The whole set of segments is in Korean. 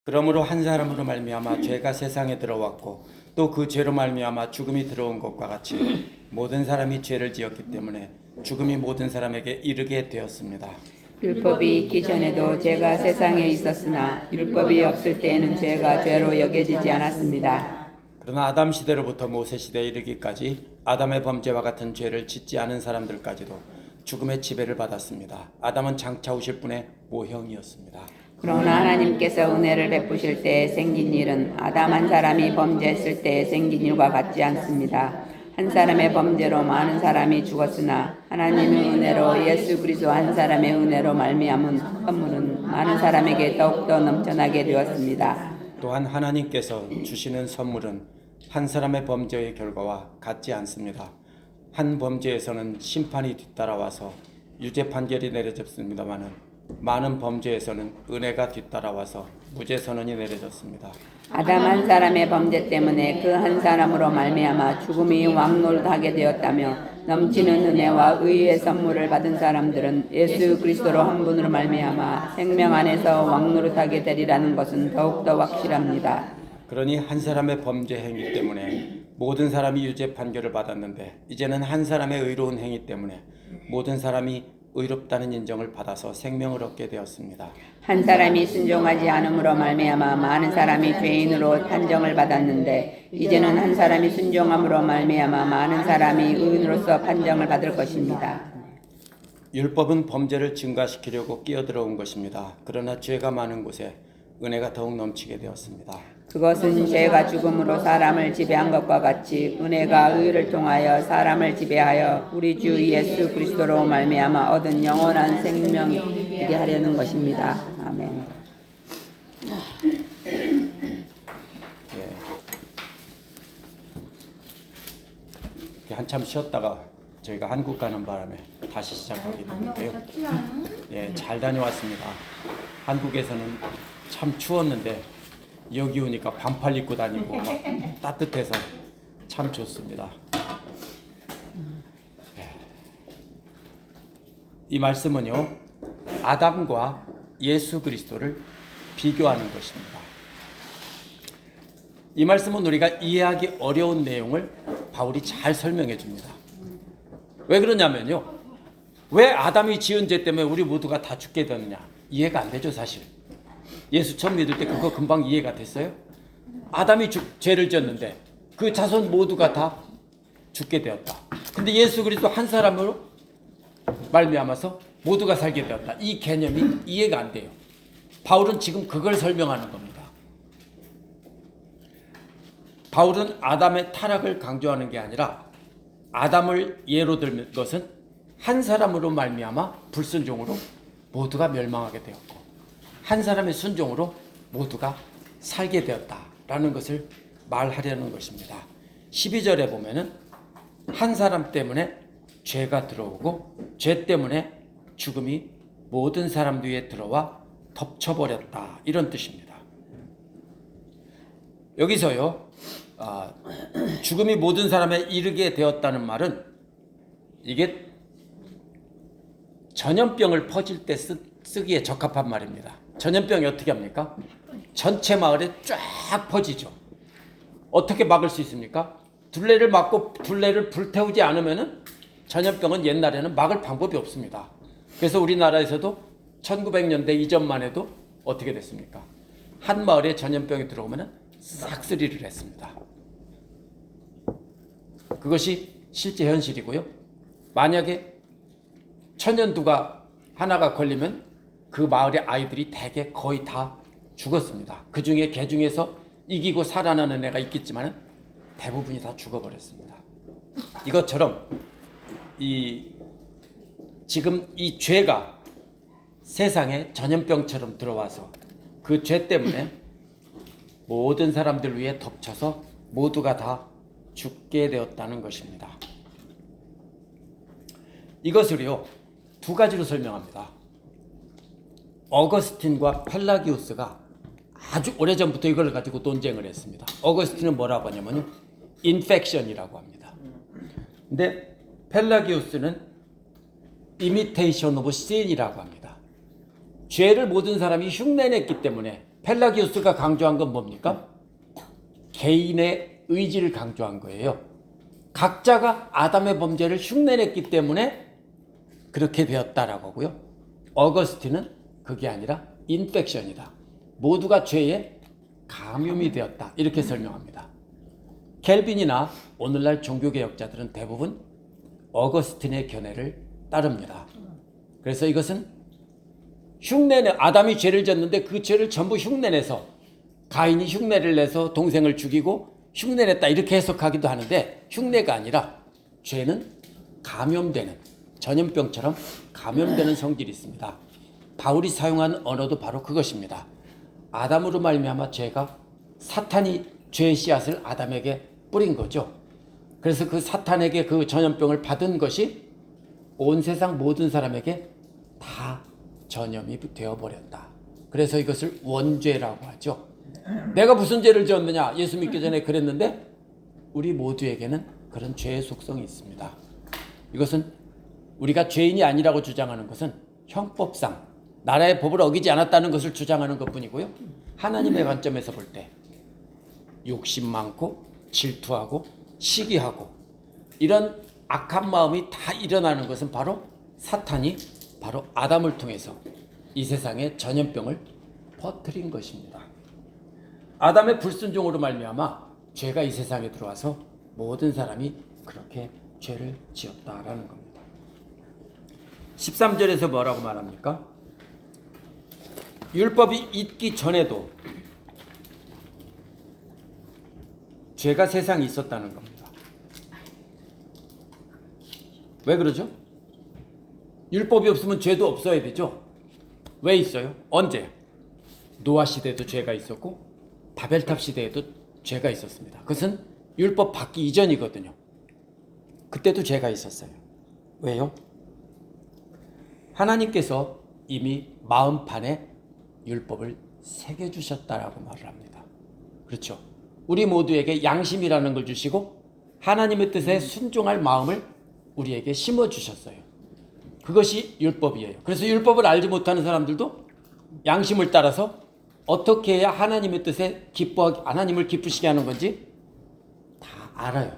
그러므로 한 사람으로 말미암아 죄가 세상에 들어왔고 또 그 죄로 말미암아 죽음이 들어온 것과 같이 모든 사람이 죄를 지었기 때문에 죽음이 모든 사람에게 이르게 되었습니다. 율법이 있기 전에도 죄가 세상에 있었으나 율법이 없을 때에는 죄가 죄로 여겨지지 않았습니다. 그러나 아담 시대로부터 모세 시대에 이르기까지 아담의 범죄와 같은 죄를 짓지 않은 사람들까지도 죽음의 지배를 받았습니다. 아담은 장차 오실 분의 모형이었습니다. 그러나 하나님께서 은혜를 베푸실 때 생긴 일은 아담 한 사람이 범죄했을 때 생긴 일과 같지 않습니다. 한 사람의 범죄로 많은 사람이 죽었으나 하나님의 은혜로 예수 그리스도 한 사람의 은혜로 말미암은 선물은 많은 사람에게 더욱더 넘쳐나게 되었습니다. 또한 하나님께서 주시는 선물은 한 사람의 범죄의 결과와 같지 않습니다. 한 범죄에서는 심판이 뒤따라와서 유죄 판결이 내려졌습니다마는 많은 범죄에서는 은혜가 뒤따라와서 무죄 선언이 내려졌습니다. 아담 한 사람의 범죄 때문에 그 한 사람으로 말미암아 죽음이 왕노릇하게 되었다며 넘치는 은혜와 의의 선물을 받은 사람들은 예수 그리스도로 한 분으로 말미암아 생명 안에서 왕노릇하게 되리라는 것은 더욱더 확실합니다. 그러니 한 사람의 범죄 행위 때문에 모든 사람이 유죄 판결을 받았는데 이제는 한 사람의 의로운 행위 때문에 모든 사람이 의롭다는 인정을 받아서 생명을 얻게 되었습니다. 한 사람이 순종하지 않음으로 말미암아 많은 사람이 죄인으로 판정을 받았는데 이제는 한 사람이 순종함으로 말미암아 많은 사람이 의인으로서 판정을 받을 것입니다. 율법은 범죄를 증가시키려고 끼어들어온 것입니다. 그러나 죄가 많은 곳에 은혜가 더욱 넘치게 되었습니다. 그것은 죄가 죽음으로 사람을 지배한 것과 같이 은혜가 의를 통하여 사람을 지배하여 우리 주 예수 그리스도로 말미암아 얻은 영원한 생명이 되게 하려는 것입니다. 아멘. 한참 쉬었다가 저희가 한국 가는 바람에 다시 시작하게 됐는데요. 잘 다녀왔습니다. 한국에서는 참 추웠는데 여기 오니까 반팔 입고 다니고 막 따뜻해서 참 좋습니다. 이 말씀은요, 아담과 예수 그리스도를 비교하는 것입니다. 이 말씀은 우리가 이해하기 어려운 내용을 바울이 잘 설명해 줍니다. 왜 그러냐면요, 왜 아담이 지은 죄 때문에 우리 모두가 다 죽게 되느냐, 이해가 안 되죠. 사실 예수 처음 믿을 때 그거 금방 이해가 됐어요. 아담이 죄를 지었는데 그 자손 모두가 다 죽게 되었다. 근데 예수 그리스도 한 사람으로 말미암아서 모두가 살게 되었다. 이 개념이 이해가 안 돼요. 바울은 지금 그걸 설명하는 겁니다. 바울은 아담의 타락을 강조하는 게 아니라 아담을 예로 들 것은 한 사람으로 말미암아 불순종으로 모두가 멸망하게 되었고 한 사람의 순종으로 모두가 살게 되었다라는 것을 말하려는 것입니다. 12절에 보면은 한 사람 때문에 죄가 들어오고 죄 때문에 죽음이 모든 사람들 위에 들어와 덮쳐버렸다, 이런 뜻입니다. 여기서요, 죽음이 모든 사람에 이르게 되었다는 말은 이게 전염병을 퍼질 때 쓰기에 적합한 말입니다. 전염병이 어떻게 합니까? 전체 마을에 쫙 퍼지죠. 어떻게 막을 수 있습니까? 둘레를 막고 둘레를 불태우지 않으면은 전염병은 옛날에는 막을 방법이 없습니다. 그래서 우리나라에서도 1900년대 이전만 해도 어떻게 됐습니까? 한 마을에 전염병이 들어오면은 싹쓸이를 했습니다. 그것이 실제 현실이고요. 만약에 천연두가 하나가 걸리면 그 마을의 아이들이 대개 거의 다 죽었습니다. 그 중에 개 중에서 이기고 살아나는 애가 있겠지만 대부분이 다 죽어버렸습니다. 이것처럼 지금 이 죄가 세상에 전염병처럼 들어와서 그 죄 때문에 모든 사람들 위에 덮쳐서 모두가 다 죽게 되었다는 것입니다. 이것을요, 두 가지로 설명합니다. 어거스틴과 펠라기우스가 아주 오래전부터 이걸 가지고 논쟁을 했습니다. 어거스틴은 뭐라고 하냐면요, 인펙션이라고 합니다. 근데 펠라기우스는 imitation of sin이라고 합니다. 죄를 모든 사람이 흉내냈기 때문에 펠라기우스가 강조한 건 뭡니까? 개인의 의지를 강조한 거예요. 각자가 아담의 범죄를 흉내냈기 때문에 그렇게 되었다라고 하고요. 어거스틴은 그게 아니라 인펙션이다. 모두가 죄에 감염이 되었다. 이렇게 설명합니다. 켈빈이나 오늘날 종교개혁자들은 대부분 어거스틴의 견해를 따릅니다. 그래서 이것은 아담이 죄를 졌는데 그 죄를 전부 흉내내서 가인이 흉내를 내서 동생을 죽이고 흉내냈다 이렇게 해석하기도 하는데 흉내가 아니라 죄는 감염되는 전염병처럼 감염되는 성질이 있습니다. 바울이 사용한 언어도 바로 그것입니다. 아담으로 말미암아 죄가 사탄이 죄의 씨앗을 아담에게 뿌린 거죠. 그래서 그 사탄에게 그 전염병을 받은 것이 온 세상 모든 사람에게 다 전염이 되어버렸다. 그래서 이것을 원죄라고 하죠. 내가 무슨 죄를 지었느냐? 예수 믿기 전에 그랬는데 우리 모두에게는 그런 죄의 속성이 있습니다. 이것은 우리가 죄인이 아니라고 주장하는 것은 형법상 나라의 법을 어기지 않았다는 것을 주장하는 것뿐이고요. 하나님의 관점에서 볼 때 욕심 많고 질투하고 시기하고 이런 악한 마음이 다 일어나는 것은 바로 사탄이 바로 아담을 통해서 이 세상에 전염병을 퍼뜨린 것입니다. 아담의 불순종으로 말미암아 죄가 이 세상에 들어와서 모든 사람이 그렇게 죄를 지었다라는 겁니다. 13절에서 뭐라고 말합니까? 율법이 있기 전에도 죄가 세상에 있었다는 겁니다. 왜 그러죠? 율법이 없으면 죄도 없어야 되죠. 왜 있어요? 언제? 노아 시대에도 죄가 있었고 바벨탑 시대에도 죄가 있었습니다. 그것은 율법 받기 이전이거든요. 그때도 죄가 있었어요. 왜요? 하나님께서 이미 마음판에 율법을 새겨주셨다라고 말을 합니다. 그렇죠. 우리 모두에게 양심이라는 걸 주시고 하나님의 뜻에 순종할 마음을 우리에게 심어주셨어요. 그것이 율법이에요. 그래서 율법을 알지 못하는 사람들도 양심을 따라서 어떻게 해야 하나님의 뜻에 하나님을 기쁘시게 하는 건지 다 알아요.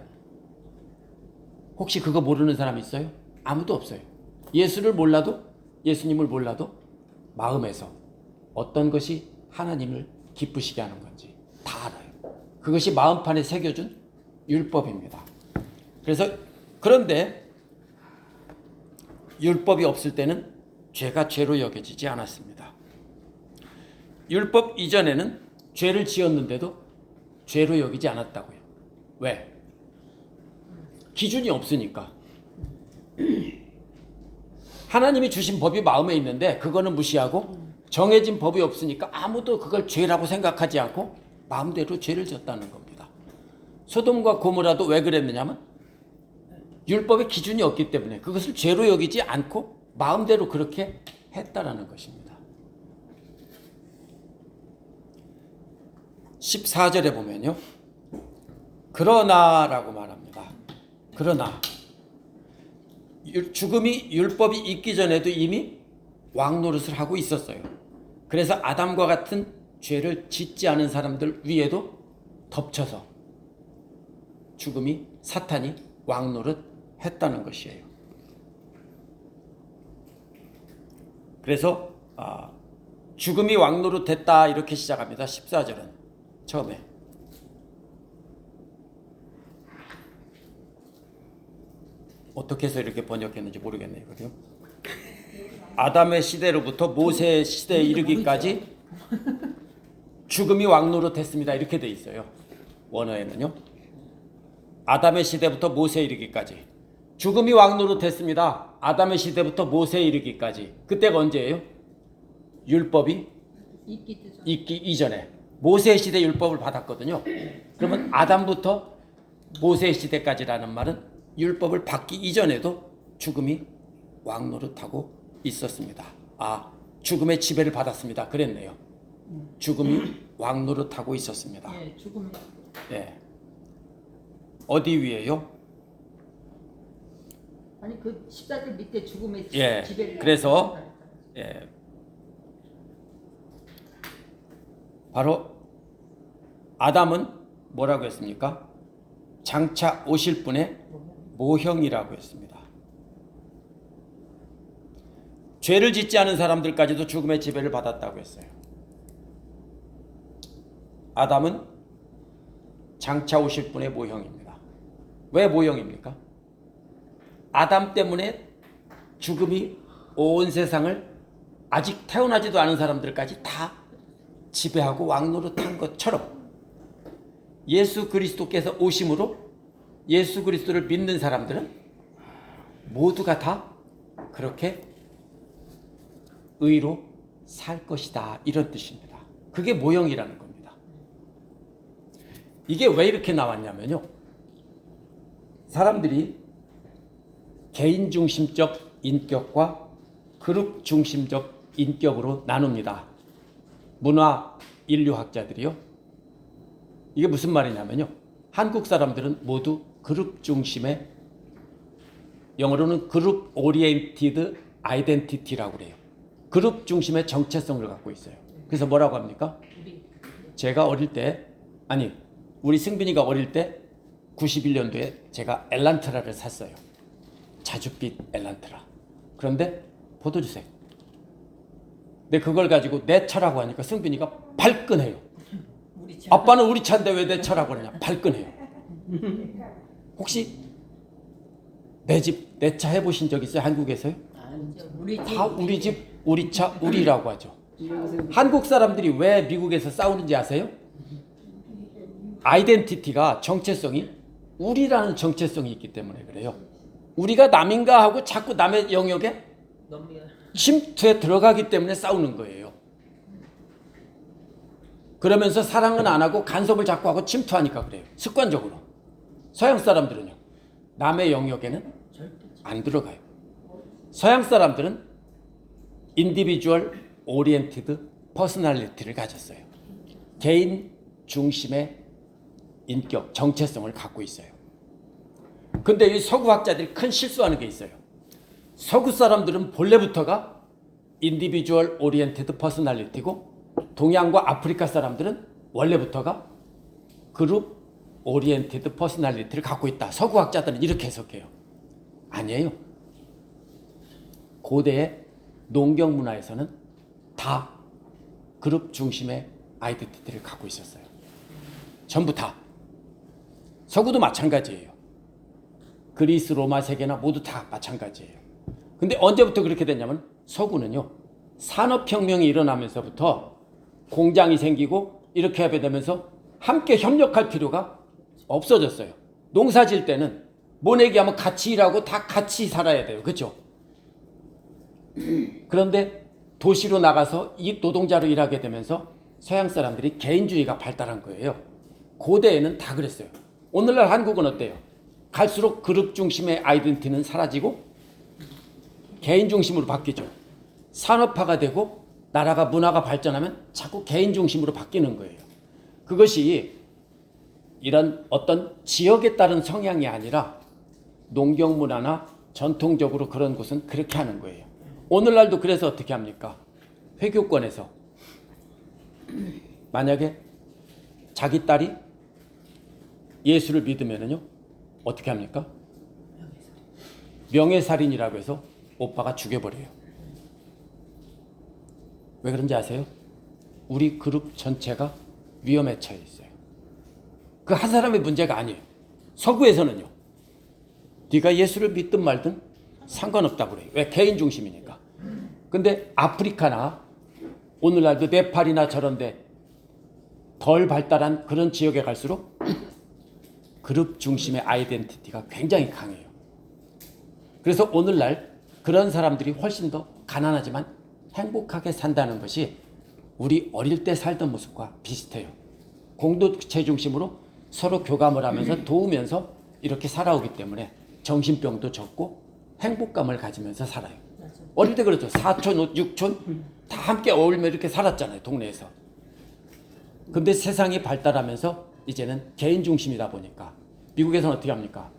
혹시 그거 모르는 사람 있어요? 아무도 없어요. 예수님을 몰라도 마음에서 어떤 것이 하나님을 기쁘시게 하는 건지 다 알아요. 그것이 마음판에 새겨준 율법입니다. 그런데 율법이 없을 때는 죄가 죄로 여겨지지 않았습니다. 율법 이전에는 죄를 지었는데도 죄로 여기지 않았다고요. 왜? 기준이 없으니까. 하나님이 주신 법이 마음에 있는데 그거는 무시하고 정해진 법이 없으니까 아무도 그걸 죄라고 생각하지 않고 마음대로 죄를 졌다는 겁니다. 소돔과 고모라도 왜 그랬느냐면 율법의 기준이 없기 때문에 그것을 죄로 여기지 않고 마음대로 그렇게 했다라는 것입니다. 14절에 보면요. 그러나라고 말합니다. 그러나 죽음이 율법이 있기 전에도 이미 왕노릇을 하고 있었어요. 그래서 아담과 같은 죄를 짓지 않은 사람들 위에도 덮쳐서 사탄이 왕노릇 했다는 것이에요. 그래서 죽음이 왕노릇 했다 이렇게 시작합니다. 14절은 처음에 어떻게 해서 이렇게 번역했는지 모르겠네요. 그래요? 아담의 시대로부터 모세의 시대에 이르기까지 죽음이 왕노릇했습니다. 이렇게 돼 있어요. 원어에는요. 아담의 시대부터 모세에 이르기까지 죽음이 왕노릇했습니다. 아담의 시대부터 모세에 이르기까지. 그때가 언제예요? 율법이 있기 이전에 모세의 시대 율법을 받았거든요. 그러면 아담부터 모세의 시대까지라는 말은 율법을 받기 이전에도 죽음이 왕노릇하고 있었습니다. 죽음의 지배를 받았습니다. 그랬네요. 죽음이 왕노릇하고 있었습니다. 예, 죽음. 예. 어디 위에요? 아니 그 14절 밑에 죽음의 예. 지배를. 그래서 예. 바로 아담은 뭐라고 했습니까? 장차 오실 분의 모형이라고 했습니다. 죄를 짓지 않은 사람들까지도 죽음의 지배를 받았다고 했어요. 아담은 장차 오실 분의 모형입니다. 왜 모형입니까? 아담 때문에 죽음이 온 세상을 아직 태어나지도 않은 사람들까지 다 지배하고 왕노릇한 것처럼 예수 그리스도께서 오심으로 예수 그리스도를 믿는 사람들은 모두가 다 그렇게 의로 살 것이다, 이런 뜻입니다. 그게 모형이라는 겁니다. 이게 왜 이렇게 나왔냐면요, 사람들이 개인 중심적 인격과 그룹 중심적 인격으로 나눕니다. 문화 인류학자들이요. 이게 무슨 말이냐면요, 한국 사람들은 모두 그룹 중심의, 영어로는 그룹 오리엔티드 아이덴티티라고 그래요. 그룹 중심의 정체성을 갖고 있어요. 그래서 뭐라고 합니까? 제가 어릴 때, 아니 우리 승빈이가 어릴 때 91년도에 제가 엘란트라를 샀어요. 자줏빛 엘란트라. 그런데 포도주색. 근데 그걸 가지고 내 차라고 하니까 승빈이가 발끈해요. 아빠는 우리 차인데 왜 내 차라고 그러냐. 발끈해요. 혹시 내 집, 내 차 해보신 적 있어요? 한국에서요? 다 우리 집, 우리 차, 우리라고 하죠. 한국 사람들이 왜 미국에서 싸우는지 아세요? 아이덴티티가, 정체성이 우리라는 정체성이 있기 때문에 그래요. 우리가 남인가 하고 자꾸 남의 영역에 침투에 들어가기 때문에 싸우는 거예요. 그러면서 사랑은 안 하고 간섭을 자꾸 하고 침투하니까 그래요. 습관적으로. 서양 사람들은요, 남의 영역에는 안 들어가요. 서양 사람들은 인디비주얼 오리엔티드 퍼스널리티를 가졌어요. 개인 중심의 인격, 정체성을 갖고 있어요. 근데 이 서구학자들이 큰 실수하는 게 있어요. 서구 사람들은 본래부터가 인디비주얼 오리엔티드 퍼스널리티고, 동양과 아프리카 사람들은 원래부터가 그룹 오리엔티드 퍼스널리티를 갖고 있다. 서구학자들은 이렇게 해석해요. 아니에요. 고대의 농경 문화에서는 다 그룹 중심의 아이덴티티를 갖고 있었어요. 전부 다. 서구도 마찬가지예요. 그리스, 로마 세계나 모두 다 마찬가지예요. 근데 언제부터 그렇게 됐냐면, 서구는요, 산업혁명이 일어나면서부터 공장이 생기고 이렇게 하게 되면서 함께 협력할 필요가 없어졌어요. 농사 질 때는 모내기하면 같이 일하고 다 같이 살아야 돼요. 그렇죠? 그런데 도시로 나가서 이 노동자로 일하게 되면서 서양 사람들이 개인주의가 발달한 거예요. 고대에는 다 그랬어요. 오늘날 한국은 어때요? 갈수록 그룹 중심의 아이덴티티는 사라지고 개인 중심으로 바뀌죠. 산업화가 되고 나라가, 문화가 발전하면 자꾸 개인 중심으로 바뀌는 거예요. 그것이 이런 어떤 지역에 따른 성향이 아니라 농경 문화나 전통적으로 그런 곳은 그렇게 하는 거예요. 오늘날도 그래서 어떻게 합니까? 회교권에서 만약에 자기 딸이 예수를 믿으면은요, 어떻게 합니까? 명예살인이라고 해서 오빠가 죽여버려요. 왜 그런지 아세요? 우리 그룹 전체가 위험에 처해 있어요. 그 한 사람의 문제가 아니에요. 서구에서는요, 네가 예수를 믿든 말든 상관없다고 그래요. 왜? 개인 중심이니까. 근데 아프리카나 오늘날도 네팔이나 저런데 덜 발달한 그런 지역에 갈수록 그룹 중심의 아이덴티티가 굉장히 강해요. 그래서 오늘날 그런 사람들이 훨씬 더 가난하지만 행복하게 산다는 것이 우리 어릴 때 살던 모습과 비슷해요. 공동체 중심으로 서로 교감을 하면서 도우면서 이렇게 살아오기 때문에 정신병도 적고 행복감을 가지면서 살아요. 어릴 때 그렇죠. 사촌, 육촌 다 함께 어울리며 이렇게 살았잖아요, 동네에서. 근데 세상이 발달하면서 이제는 개인 중심이다 보니까 미국에서는 어떻게 합니까?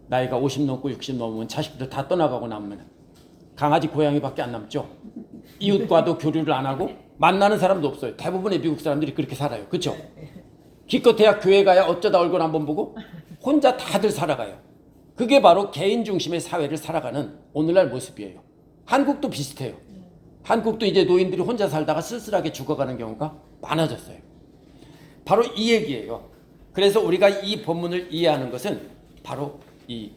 나이가 50 넘고 60 넘으면 자식들 다 떠나가고 나면 강아지, 고양이밖에 안 남죠. 이웃과도 교류를 안 하고 만나는 사람도 없어요. 대부분의 미국 사람들이 그렇게 살아요. 그렇죠? 기껏해야 교회 가야 어쩌다 얼굴 한번 보고 혼자 다들 살아가요. 그게 바로 개인 중심의 사회를 살아가는 오늘날 모습이에요. 한국도 비슷해요. 한국도 이제 노인들이 혼자 살다가 쓸쓸하게 죽어가는 경우가 많아졌어요. 바로 이 얘기예요. 그래서 우리가 이 본문을 이해하는 것은 바로 이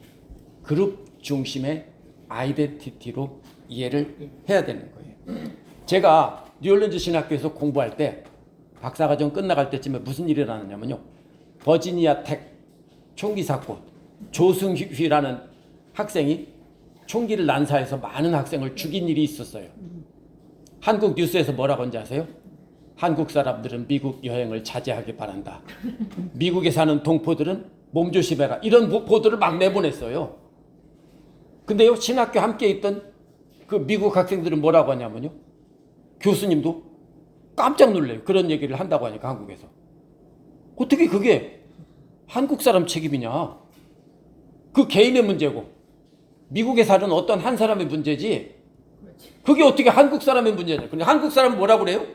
그룹 중심의 아이덴티티로 이해를 해야 되는 거예요. 제가 뉴올리언즈 신학교에서 공부할 때 박사과정 끝나갈 때쯤에 무슨 일이 일어났냐면요. 버지니아 텍 총기 사건, 조승휘라는 학생이 총기를 난사해서 많은 학생을 죽인 일이 있었어요. 한국 뉴스에서 뭐라고 하는지 아세요? 한국 사람들은 미국 여행을 자제하기 바란다. 미국에 사는 동포들은 몸조심해라. 이런 보도를 막 내보냈어요. 근데요, 신학교 함께 있던 그 미국 학생들은 뭐라고 하냐면요. 교수님도 깜짝 놀래요. 그런 얘기를 한다고 하니까 한국에서. 어떻게 그게 한국 사람 책임이냐. 그 개인의 문제고 미국에 사는 어떤 한 사람의 문제지 그게 어떻게 한국 사람의 문제냐. 근데 한국 사람은 뭐라고 그래요?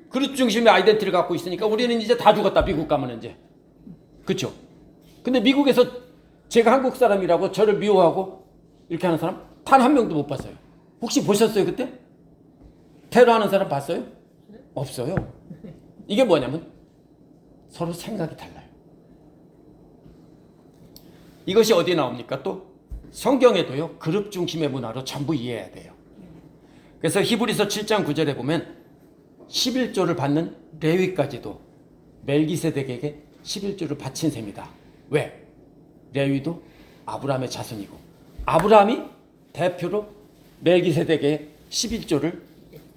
그룹 중심의 아이덴티티를 갖고 있으니까 우리는 이제 다 죽었다. 미국 가면 이제. 그렇죠? 근데 미국에서 제가 한국 사람이라고 저를 미워하고 이렇게 하는 사람 단 한 명도 못 봤어요. 혹시 보셨어요 그때? 테러하는 사람 봤어요? 없어요. 이게 뭐냐면 서로 생각이 달라요. 이것이 어디에 나옵니까? 또 성경에도요. 그룹 중심의 문화로 전부 이해해야 돼요. 그래서 히브리서 7장 9절에 보면 11조를 받는 레위까지도 멜기세덱에게 11조를 바친 셈이다. 왜? 레위도 아브라함의 자손이고 아브라함이 대표로 멜기세덱에게 11조를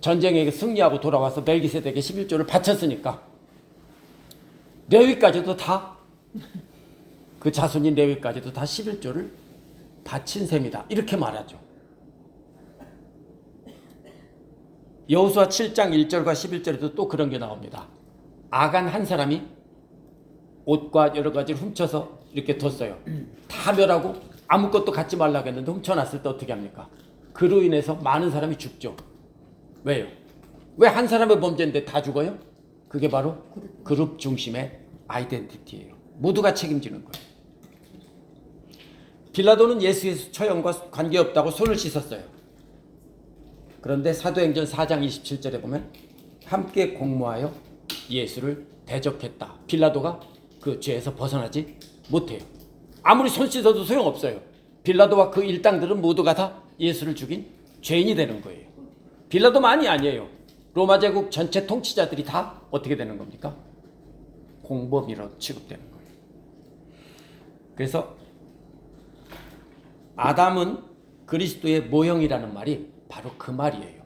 전쟁에 승리하고 돌아와서 멜기세덱에게 11조를 바쳤으니까 레위까지도 다 그 자손인 레위까지도 다 11조를 바친 셈이다. 이렇게 말하죠. 여호수아 7장 1절과 11절에도 또 그런 게 나옵니다. 아간 한 사람이 옷과 여러 가지를 훔쳐서 이렇게 뒀어요. 다 멸하고 아무것도 갖지 말라고 했는데 훔쳐놨을 때 어떻게 합니까? 그로 인해서 많은 사람이 죽죠. 왜요? 왜 한 사람의 범죄인데 다 죽어요? 그게 바로 그룹 중심의 아이덴티티예요. 모두가 책임지는 거예요. 빌라도는 예수의 처형과 관계없다고 손을 씻었어요. 그런데 사도행전 4장 27절에 보면 함께 공모하여 예수를 대적했다. 빌라도가 그 죄에서 벗어나지 못해요. 아무리 손 씻어도 소용없어요. 빌라도와 그 일당들은 모두가 다 예수를 죽인 죄인이 되는 거예요. 빌라도만이 아니에요. 로마 제국 전체 통치자들이 다 어떻게 되는 겁니까? 공범이라고 취급되는 거예요. 그래서 아담은 그리스도의 모형이라는 말이 바로 그 말이에요.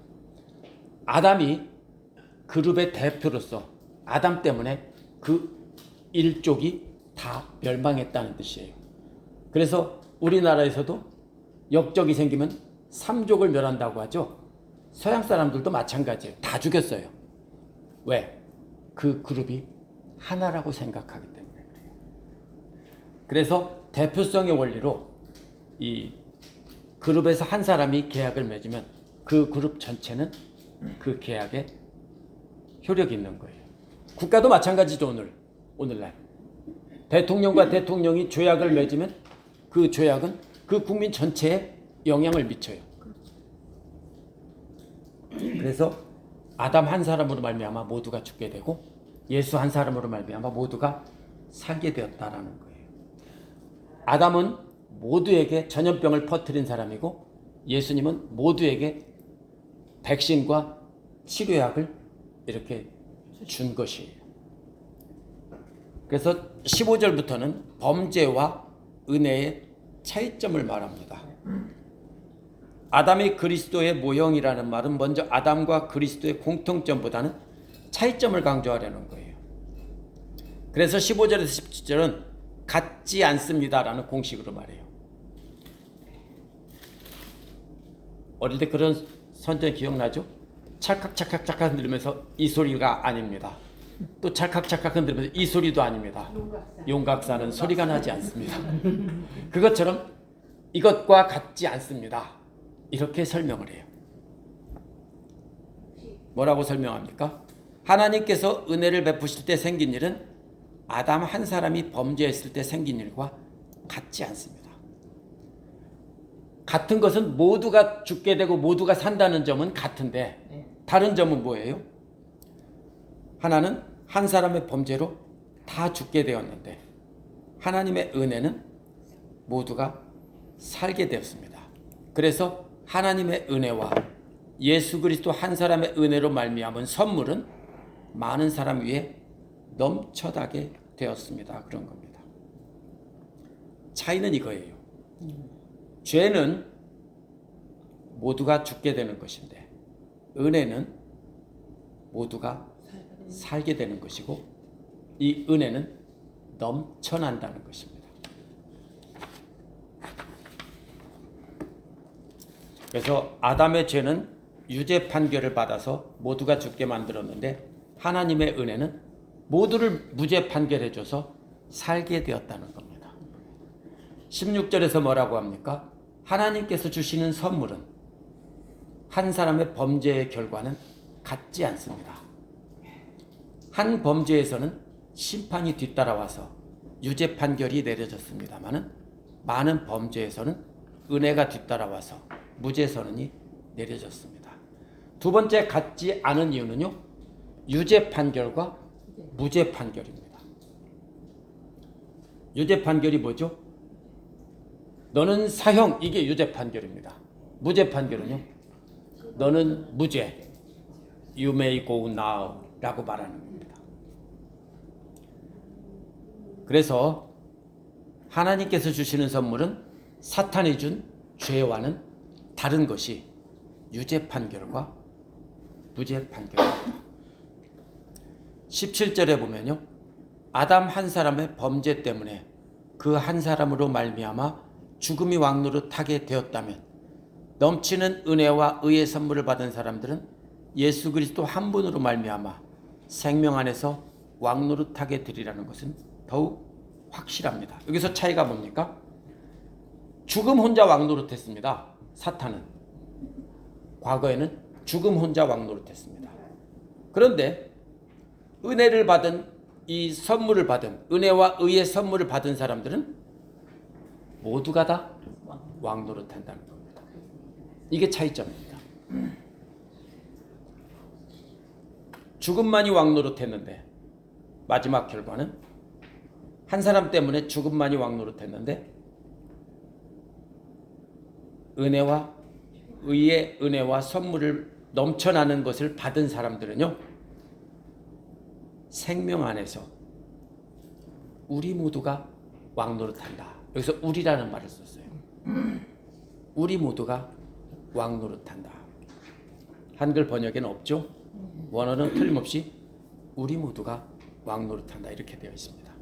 아담이 그룹의 대표로서 아담 때문에 그 일족이 다 멸망했다는 뜻이에요. 그래서 우리나라에서도 역적이 생기면 삼족을 멸한다고 하죠. 서양 사람들도 마찬가지예요. 다 죽였어요. 왜? 그 그룹이 하나라고 생각하기 때문에 그래요. 그래서 대표성의 원리로 이 그룹에서 한 사람이 계약을 맺으면 그 그룹 전체는 그 계약에 효력이 있는 거예요. 국가도 마찬가지죠. 오늘날 대통령과 대통령이 조약을 맺으면 그 조약은 그 국민 전체에 영향을 미쳐요. 그래서 아담 한 사람으로 말미암아 모두가 죽게 되고 예수 한 사람으로 말미암아 모두가 살게 되었다라는 거예요. 아담은 모두에게 전염병을 퍼뜨린 사람이고 예수님은 모두에게 백신과 치료약을 이렇게 준 것이에요. 그래서 15절부터는 범죄와 은혜의 차이점을 말합니다. 아담이 그리스도의 모형이라는 말은 먼저 아담과 그리스도의 공통점보다는 차이점을 강조하려는 거예요. 그래서 15절에서 17절은 같지 않습니다라는 공식으로 말해요. 어릴 때 그런 선전 기억나죠? 찰칵찰칵찰칵 흔들면서 이 소리가 아닙니다. 또 찰칵찰칵 흔들면서 이 소리도 아닙니다. 용각사는 소리가 나지 않습니다. 그것처럼 이것과 같지 않습니다. 이렇게 설명을 해요. 뭐라고 설명합니까? 하나님께서 은혜를 베푸실 때 생긴 일은 아담 한 사람이 범죄했을 때 생긴 일과 같지 않습니다. 같은 것은 모두가 죽게 되고 모두가 산다는 점은 같은데 다른 점은 뭐예요? 하나는 한 사람의 범죄로 다 죽게 되었는데 하나님의 은혜는 모두가 살게 되었습니다. 그래서 하나님의 은혜와 예수 그리스도 한 사람의 은혜로 말미암은 선물은 많은 사람 위에 넘쳐나게 되었습니다. 그런 겁니다. 차이는 이거예요. 죄는 모두가 죽게 되는 것인데 은혜는 모두가 살게 되는 것이고 이 은혜는 넘쳐난다는 것입니다. 그래서 아담의 죄는 유죄 판결을 받아서 모두가 죽게 만들었는데 하나님의 은혜는 모두를 무죄 판결해줘서 살게 되었다는 겁니다. 16절에서 뭐라고 합니까? 하나님께서 주시는 선물은 한 사람의 범죄의 결과는 같지 않습니다. 한 범죄에서는 심판이 뒤따라와서 유죄 판결이 내려졌습니다마는 많은 범죄에서는 은혜가 뒤따라와서 무죄 선언이 내려졌습니다. 두 번째 같지 않은 이유는요, 유죄 판결과 무죄 판결입니다. 유죄 판결이 뭐죠? 너는 사형, 이게 유죄 판결입니다. 무죄 판결은요, 너는 무죄, you may go now 라고 말하는 겁니다. 그래서 하나님께서 주시는 선물은 사탄이 준 죄와는 다른 것이 유죄 판결과 무죄 판결입니다. 17절에 보면요, 아담 한 사람의 범죄 때문에 그 한 사람으로 말미암아 죽음이 왕노릇하게 되었다면 넘치는 은혜와 의의 선물을 받은 사람들은 예수 그리스도 한 분으로 말미암아 생명 안에서 왕노릇하게 되리라는 것은 더욱 확실합니다. 여기서 차이가 뭡니까? 죽음 혼자 왕노릇했습니다. 사탄은 과거에는 죽음 혼자 왕노릇했습니다. 그런데 은혜를 받은 이 선물을 받은 은혜와 의의 선물을 받은 사람들은 모두가 다 왕노릇한다는 겁니다. 이게 차이점입니다. 죽음만이 왕노릇했는데 마지막 결과는 한 사람 때문에 죽음만이 왕노릇했는데 은혜와 의의 은혜와 선물을 넘쳐나는 것을 받은 사람들은요, 생명 안에서 우리 모두가 왕노릇한다. 여기서 우리라는 말을 썼어요. 우리 모두가 왕노릇한다. 한글 번역에는 없죠. 원어는 틀림없이 우리 모두가 왕노릇한다 이렇게 되어 있습니다.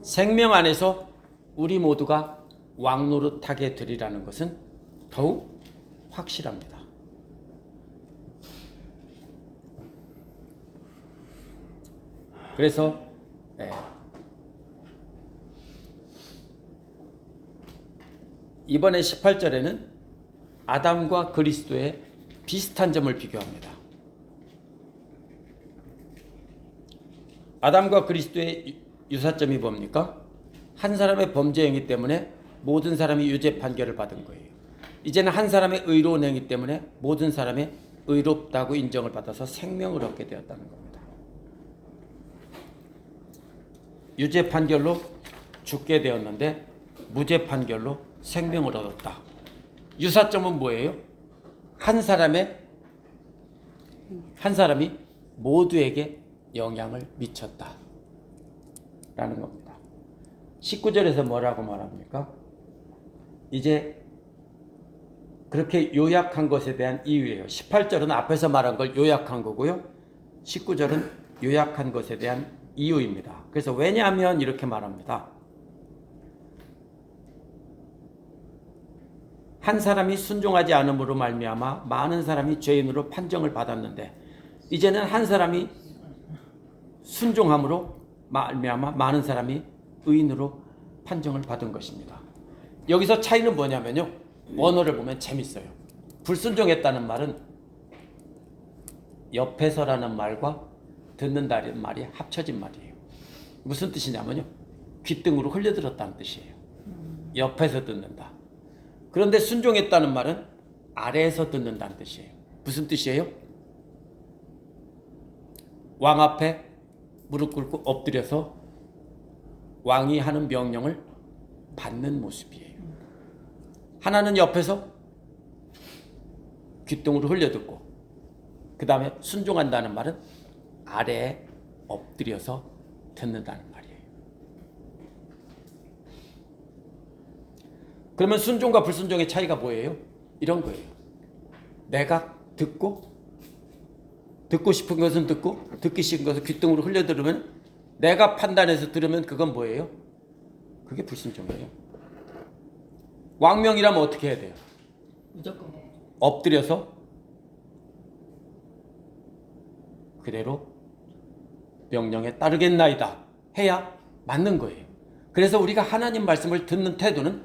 생명 안에서 우리 모두가 왕노릇하게 되리라는 것은 더욱 확실합니다. 그래서 이번에 18절에는 아담과 그리스도의 비슷한 점을 비교합니다. 아담과 그리스도의 유사점이 뭡니까? 한 사람의 범죄 행위 때문에 모든 사람이 유죄 판결을 받은 거예요. 이제는 한 사람의 의로운 행위 때문에 모든 사람이 의롭다고 인정을 받아서 생명을 얻게 되었다는 겁니다. 유죄 판결로 죽게 되었는데 무죄 판결로 생명을 얻었다. 유사점은 뭐예요? 한 사람이 모두에게 영향을 미쳤다 라는 겁니다. 19절에서 뭐라고 말합니까? 이제 그렇게 요약한 것에 대한 이유예요. 18절은 앞에서 말한 걸 요약한 거고요, 19절은 요약한 것에 대한 이유입니다. 그래서 왜냐하면 이렇게 말합니다. 한 사람이 순종하지 않음으로 말미암아 많은 사람이 죄인으로 판정을 받았는데 이제는 한 사람이 순종함으로 말미암아 많은 사람이 의인으로 판정을 받은 것입니다. 여기서 차이는 뭐냐면요, 원어를 보면 재밌어요. 불순종했다는 말은 옆에서라는 말과 듣는다는 말이 합쳐진 말이에요. 무슨 뜻이냐면요. 귓등으로 흘려들었다는 뜻이에요. 옆에서 듣는다. 그런데 순종했다는 말은 아래에서 듣는다는 뜻이에요. 무슨 뜻이에요? 왕 앞에 무릎 꿇고 엎드려서 왕이 하는 명령을 받는 모습이에요. 하나는 옆에서 귓등으로 흘려듣고 그 다음에 순종한다는 말은 아래에 엎드려서 듣는다는 말이에요. 그러면 순종과 불순종의 차이가 뭐예요? 이런 거예요. 내가 듣고 싶은 것은 듣고 듣기 싫은 것은 귓등으로 흘려들으면 내가 판단해서 들으면 그건 뭐예요? 그게 불순종이에요. 왕명이라면 어떻게 해야 돼요? 무조건. 엎드려서 그대로 명령에 따르겠나이다 해야 맞는 거예요. 그래서 우리가 하나님 말씀을 듣는 태도는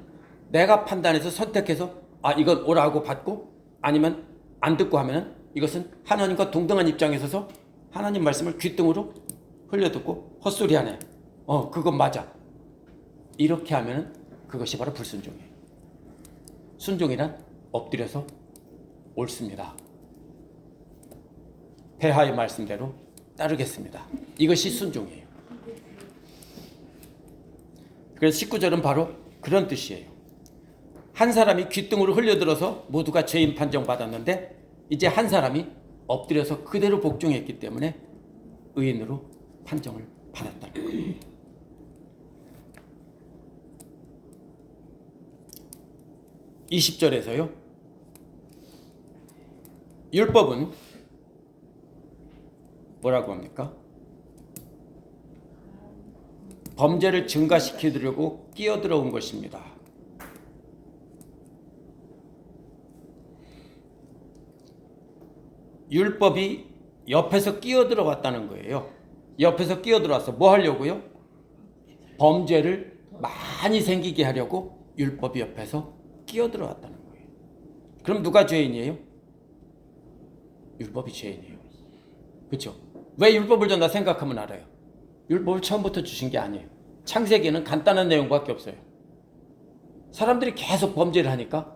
내가 판단해서 선택해서 이건 오라고 받고 아니면 안 듣고 하면은 이것은 하나님과 동등한 입장에 서서 하나님 말씀을 귓등으로 흘려듣고 헛소리하네. 그건 맞아. 이렇게 하면은 그것이 바로 불순종이에요. 순종이란 엎드려서 옳습니다. 폐하의 말씀대로 따르겠습니다. 이것이 순종이에요. 그래서 19절은 바로 그런 뜻이에요. 한 사람이 귓등으로 흘려들어서 모두가 죄인 판정받았는데 이제 한 사람이 엎드려서 그대로 복종했기 때문에 의인으로 판정을 받았다는 거예요. (20절에서요) 율법은 뭐라고 합니까? 범죄를 증가시키려고 끼어들어온 것입니다. 율법이 옆에서 끼어들어왔다는 거예요. 옆에서 끼어들어와서 뭐 하려고요? 범죄를 많이 생기게 하려고 율법이 옆에서 끼어들어왔다는 거예요. 그럼 누가 죄인이에요? 율법이 죄인이에요. 그렇죠? 왜 율법을 줬나 생각하면 알아요. 율법을 처음부터 주신 게 아니에요. 창세기에는 간단한 내용밖에 없어요. 사람들이 계속 범죄를 하니까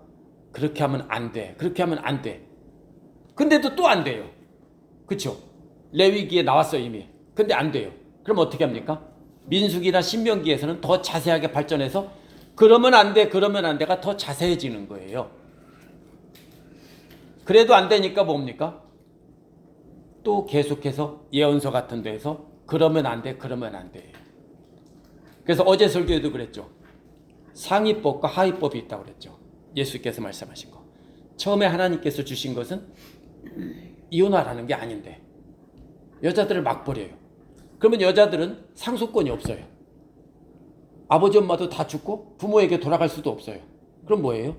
그렇게 하면 안 돼. 그렇게 하면 안 돼. 근데도 또 안 돼요. 그렇죠? 레위기에 나왔어요 이미. 근데 안 돼요. 그럼 어떻게 합니까? 민수기나 신명기에서는 더 자세하게 발전해서 그러면 안 돼, 그러면 안 돼가 더 자세해지는 거예요. 그래도 안 되니까 뭡니까? 또 계속해서 예언서 같은 데에서 그러면 안 돼, 그러면 안 돼. 그래서 어제 설교에도 그랬죠. 상위법과 하위법이 있다고 그랬죠. 예수께서 말씀하신 거. 처음에 하나님께서 주신 것은 이혼하라는 게 아닌데 여자들을 막 버려요. 그러면 여자들은 상속권이 없어요. 아버지 엄마도 다 죽고 부모에게 돌아갈 수도 없어요. 그럼 뭐예요?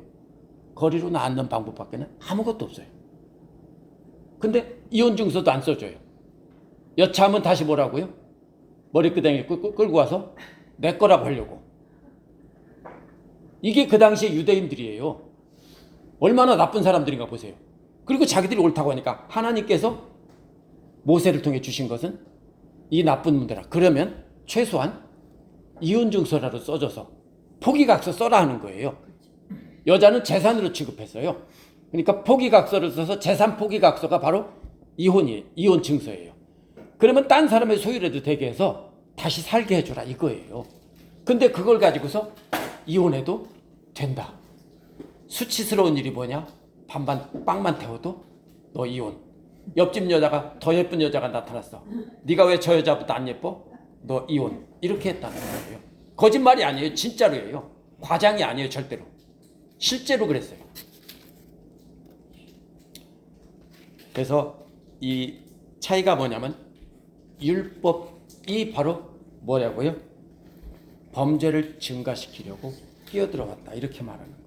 거리로 낳는 방법밖에는 아무것도 없어요. 근데 이혼 증서도 안 써줘요. 여차하면 다시 뭐라고요? 머리끄댕이 끌고 와서 내 거라고 하려고. 이게 그 당시에 유대인들이에요. 얼마나 나쁜 사람들인가 보세요. 그리고 자기들이 옳다고 하니까 하나님께서 모세를 통해 주신 것은 이 나쁜 놈들아. 그러면 최소한 이혼증서라도 써줘서 포기각서 써라 하는 거예요. 여자는 재산으로 취급했어요. 그러니까 포기각서를 써서 재산 포기각서가 바로 이혼이에요. 이혼증서예요. 그러면 딴 사람의 소유라도 되게 해서 다시 살게 해줘라 이거예요. 근데 그걸 가지고서 이혼해도 된다. 수치스러운 일이 뭐냐? 반반 빵만 태워도 너 이혼. 옆집 여자가 더 예쁜 여자가 나타났어. 네가 왜 저 여자보다 안 예뻐? 너 이혼. 이렇게 했다는 거예요. 거짓말이 아니에요. 진짜로예요. 과장이 아니에요. 절대로. 실제로 그랬어요. 그래서 이 차이가 뭐냐면 율법이 바로 뭐냐고요? 범죄를 증가시키려고 끼어들어왔다. 이렇게 말하는 거예요.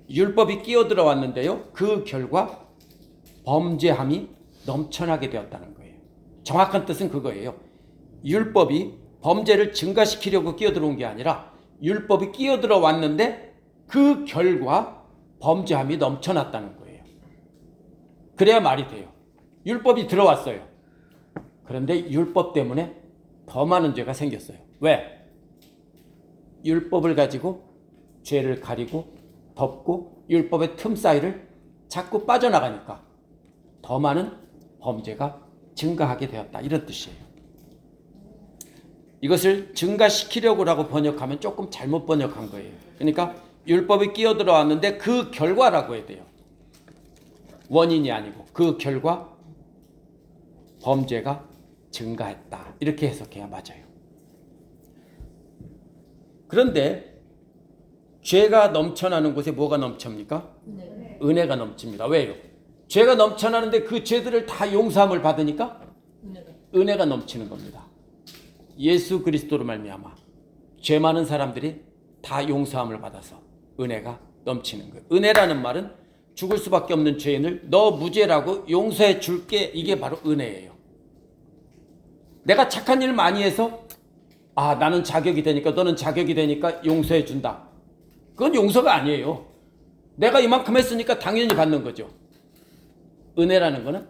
율법이 끼어들어왔는데요. 그 결과 범죄함이 넘쳐나게 되었다는 거예요. 정확한 뜻은 그거예요. 율법이 범죄를 증가시키려고 끼어들어온 게 아니라 율법이 끼어들어왔는데 그 결과 범죄함이 넘쳐났다는 거예요. 그래야 말이 돼요. 율법이 들어왔어요. 그런데 율법 때문에 더 많은 죄가 생겼어요. 왜? 율법을 가지고 죄를 가리고 덮고 율법의 틈 사이를 자꾸 빠져나가니까 더 많은 범죄가 증가하게 되었다. 이런 뜻이에요. 이것을 증가시키려고라고 번역하면 조금 잘못 번역한 거예요. 그러니까 율법이 끼어들어왔는데 그 결과라고 해야 돼요. 원인이 아니고 그 결과 범죄가 증가했다. 이렇게 해석해야 맞아요. 그런데 죄가 넘쳐나는 곳에 뭐가 넘칩니까? 네. 은혜가 넘칩니다. 왜요? 죄가 넘쳐나는데 그 죄들을 다 용서함을 받으니까 은혜가 넘치는 겁니다. 예수 그리스도로 말미암아 죄 많은 사람들이 다 용서함을 받아서 은혜가 넘치는 거예요. 은혜라는 말은 죽을 수밖에 없는 죄인을 너 무죄라고 용서해 줄게. 이게 바로 은혜예요. 내가 착한 일 많이 해서 나는 자격이 되니까 너는 자격이 되니까 용서해 준다. 그건 용서가 아니에요. 내가 이만큼 했으니까 당연히 받는 거죠. 은혜라는 거는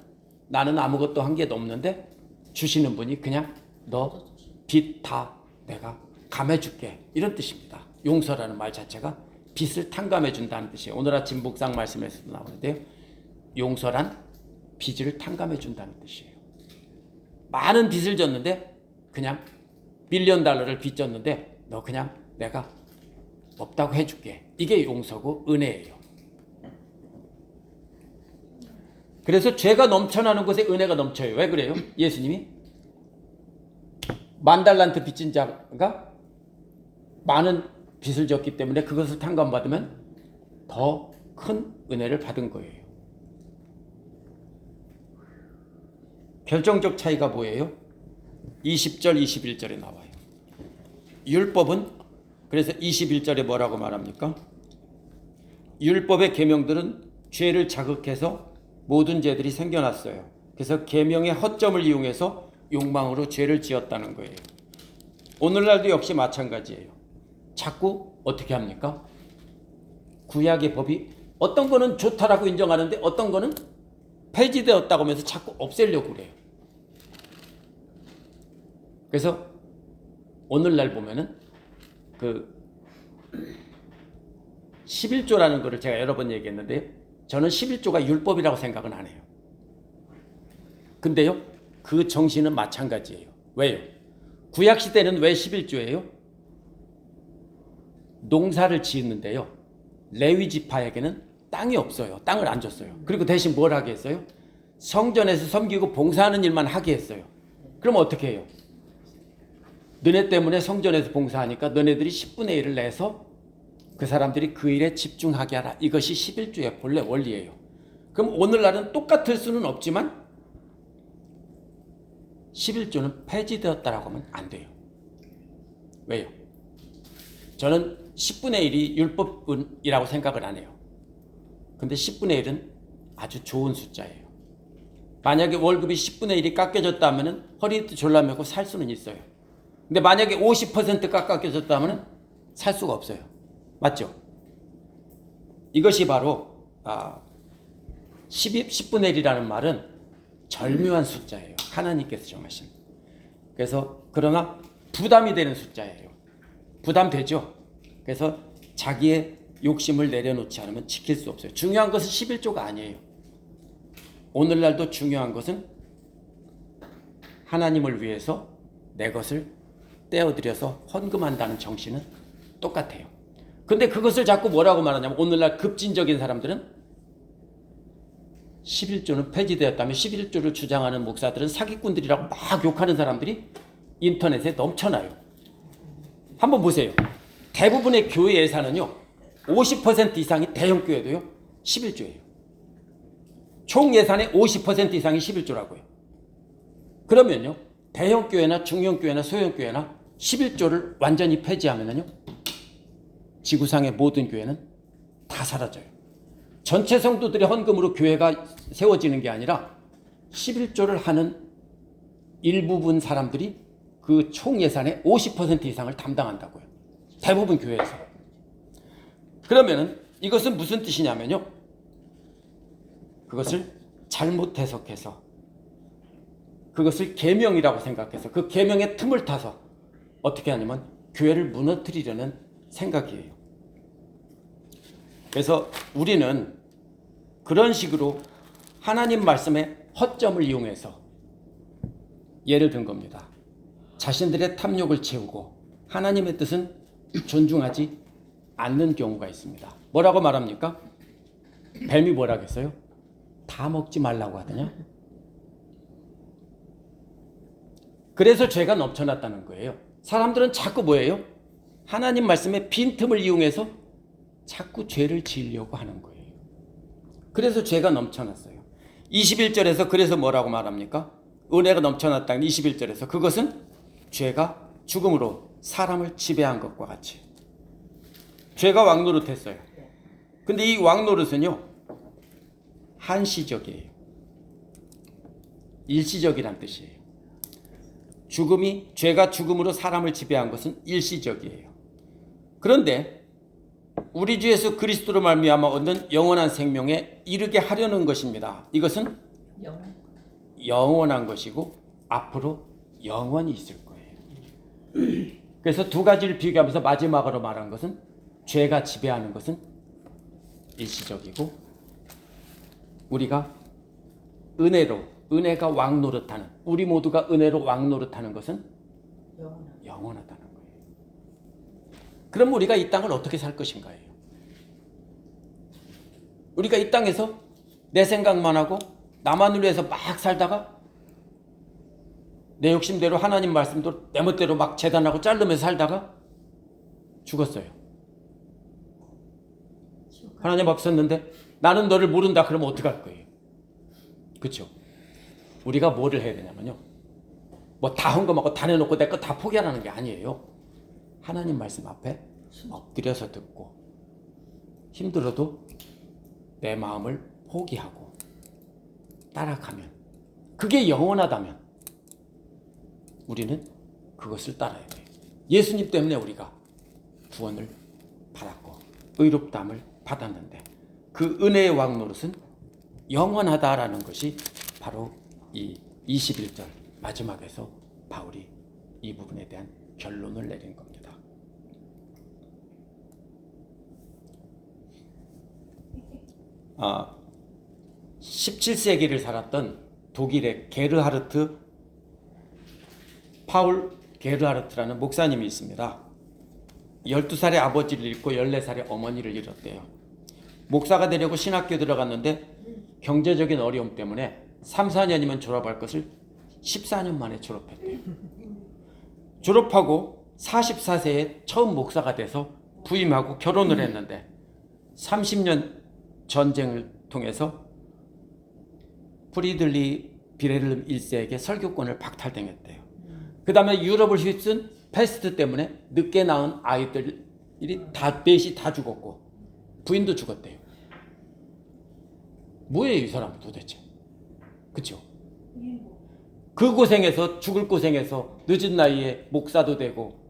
나는 아무것도 한 게 없는데 주시는 분이 그냥 너 빚 다 내가 감해줄게. 이런 뜻입니다. 용서라는 말 자체가 빚을 탕감해 준다는 뜻이에요. 오늘 아침 묵상 말씀에서도 나오는데요. 용서란 빚을 탕감해 준다는 뜻이에요. 많은 빚을 졌는데 그냥 $1,000,000를 빚 졌는데 너 그냥 내가 없다고 해줄게. 이게 용서고 은혜예요. 그래서 죄가 넘쳐나는 곳에 은혜가 넘쳐요. 왜 그래요? 예수님이 $10,000,000 빚진 자가 많은 빚을 졌기 때문에 그것을 탕감받으면 더 큰 은혜를 받은 거예요. 결정적 차이가 뭐예요? 20절, 21절에 나와요. 율법은 그래서 21절에 뭐라고 말합니까? 율법의 계명들은 죄를 자극해서 모든 죄들이 생겨났어요. 그래서 계명의 허점을 이용해서 욕망으로 죄를 지었다는 거예요. 오늘날도 역시 마찬가지예요. 자꾸 어떻게 합니까? 구약의 법이 어떤 거는 좋다라고 인정하는데 어떤 거는 폐지되었다고 하면서 자꾸 없애려고 그래요. 그래서 오늘날 보면은 그 11조라는 거를 제가 여러 번 얘기했는데 저는 11조가 율법이라고 생각은 안 해요. 근데요, 그 정신은 마찬가지예요. 왜요? 구약시대는 왜 11조예요? 농사를 지었는데요. 레위 지파에게는 땅이 없어요. 땅을 안 줬어요. 그리고 대신 뭘 하게 했어요? 성전에서 섬기고 봉사하는 일만 하게 했어요. 그럼 어떻게 해요? 너네 때문에 성전에서 봉사하니까 너네들이 10분의 1을 내서 그 사람들이 그 일에 집중하게 하라. 이것이 11조의 본래 원리예요. 그럼 오늘날은 똑같을 수는 없지만 11조는 폐지되었다라고 하면 안 돼요. 왜요? 저는 10분의 1이 율법이라고 생각을 안 해요. 근데 10분의 1은 아주 좋은 숫자예요. 만약에 월급이 10분의 1이 깎여졌다면 허리도 졸라매고 살 수는 있어요. 근데 만약에 50%가 깎여졌다면 살 수가 없어요. 맞죠? 이것이 바로 10분의 1이라는 말은 절묘한 숫자예요. 하나님께서 정하신. 그래서 그러나 부담이 되는 숫자예요. 부담되죠? 그래서 자기의 욕심을 내려놓지 않으면 지킬 수 없어요. 중요한 것은 11조가 아니에요. 오늘날도 중요한 것은 하나님을 위해서 내 것을 떼어들여서 헌금한다는 정신은 똑같아요. 근데 그것을 자꾸 뭐라고 말하냐면 오늘날 급진적인 사람들은 11조는 폐지되었다면 11조를 주장하는 목사들은 사기꾼들이라고 막 욕하는 사람들이 인터넷에 넘쳐나요. 한번 보세요. 대부분의 교회 예산은요 50% 이상이 대형 교회도요 11조예요. 총 예산의 50% 이상이 11조라고요. 그러면요 대형 교회나 중형 교회나 소형 교회나 11조를 완전히 폐지하면요 지구상의 모든 교회는 다 사라져요. 전체 성도들의 헌금으로 교회가 세워지는 게 아니라 11조를 하는 일부분 사람들이 그 총 예산의 50% 이상을 담당한다고요. 대부분 교회에서. 그러면은 이것은 무슨 뜻이냐면요. 그것을 잘못 해석해서 그것을 계명이라고 생각해서 그 계명의 틈을 타서 어떻게 하냐면 교회를 무너뜨리려는 생각이에요. 그래서 우리는 그런 식으로 하나님 말씀의 허점을 이용해서 예를 든 겁니다. 자신들의 탐욕을 채우고 하나님의 뜻은 존중하지 않는 경우가 있습니다. 뭐라고 말합니까? 뱀이 뭐라고 했어요? 다 먹지 말라고 하더냐? 그래서 죄가 넘쳐났다는 거예요. 사람들은 자꾸 뭐예요? 하나님 말씀의 빈틈을 이용해서 자꾸 죄를 지으려고 하는 거예요. 그래서 죄가 넘쳐났어요. 21절에서 그래서 뭐라고 말합니까? 은혜가 넘쳐났다는 21절에서 그것은 죄가 죽음으로 사람을 지배한 것과 같이 죄가 왕노릇했어요. 근데 이 왕노릇은요 한시적이에요. 일시적이란 뜻이에요. 죄가 죽음으로 사람을 지배한 것은 일시적이에요. 그런데 우리 주 예수 그리스도로 말미암아 얻는 영원한 생명에 이르게 하려는 것입니다. 이것은 영원한 것이고 앞으로 영원히 있을 거예요. 그래서 두 가지를 비교하면서 마지막으로 말한 것은 죄가 지배하는 것은 일시적이고 우리가 은혜가 왕노릇하는 우리 모두가 은혜로 왕노릇하는 것은 영원하다는 거예요. 그럼 우리가 이 땅을 어떻게 살 것인가요? 우리가 이 땅에서 내 생각만 하고 나만을 위해서 막 살다가 내 욕심대로 하나님 말씀도 내 멋대로 막 재단하고 자르면서 살다가 죽었어요. 하나님 없었는데 나는 너를 모른다 그러면 어떡할 거예요? 그렇죠? 우리가 뭐를 해야 되냐면요. 뭐 다 헌금하고 다 내놓고 내 거 다 포기하라는 게 아니에요. 하나님 말씀 앞에 엎드려서 듣고 힘들어도 내 마음을 포기하고 따라가면 그게 영원하다면 우리는 그것을 따라야 돼요. 예수님 때문에 우리가 구원을 받았고 의롭다함을 받았는데 그 은혜의 왕 노릇은 영원하다라는 것이 바로 이 21절 마지막에서 바울이 이 부분에 대한 결론을 내린 겁니다. 아, 17세기를 살았던 독일의 파울 게르하르트라는 목사님이 있습니다. 12살의 아버지를 잃고 14살의 어머니를 잃었대요. 목사가 되려고 신학교 들어갔는데 경제적인 어려움 때문에 3, 4년이면 졸업할 것을 14년 만에 졸업했대요. 졸업하고 44세에 처음 목사가 돼서 부임하고 결혼을 했는데 30년 전쟁을 통해서 프리들리 빌헬름 1세에게 설교권을 박탈당했대요. 그 다음에 유럽을 휩쓴 패스트 때문에 늦게 낳은 아이들이 넷이 다 죽었고 부인도 죽었대요. 뭐예요 이 사람 도대체? 그렇죠? 그 고생해서 죽을 고생해서 늦은 나이에 목사도 되고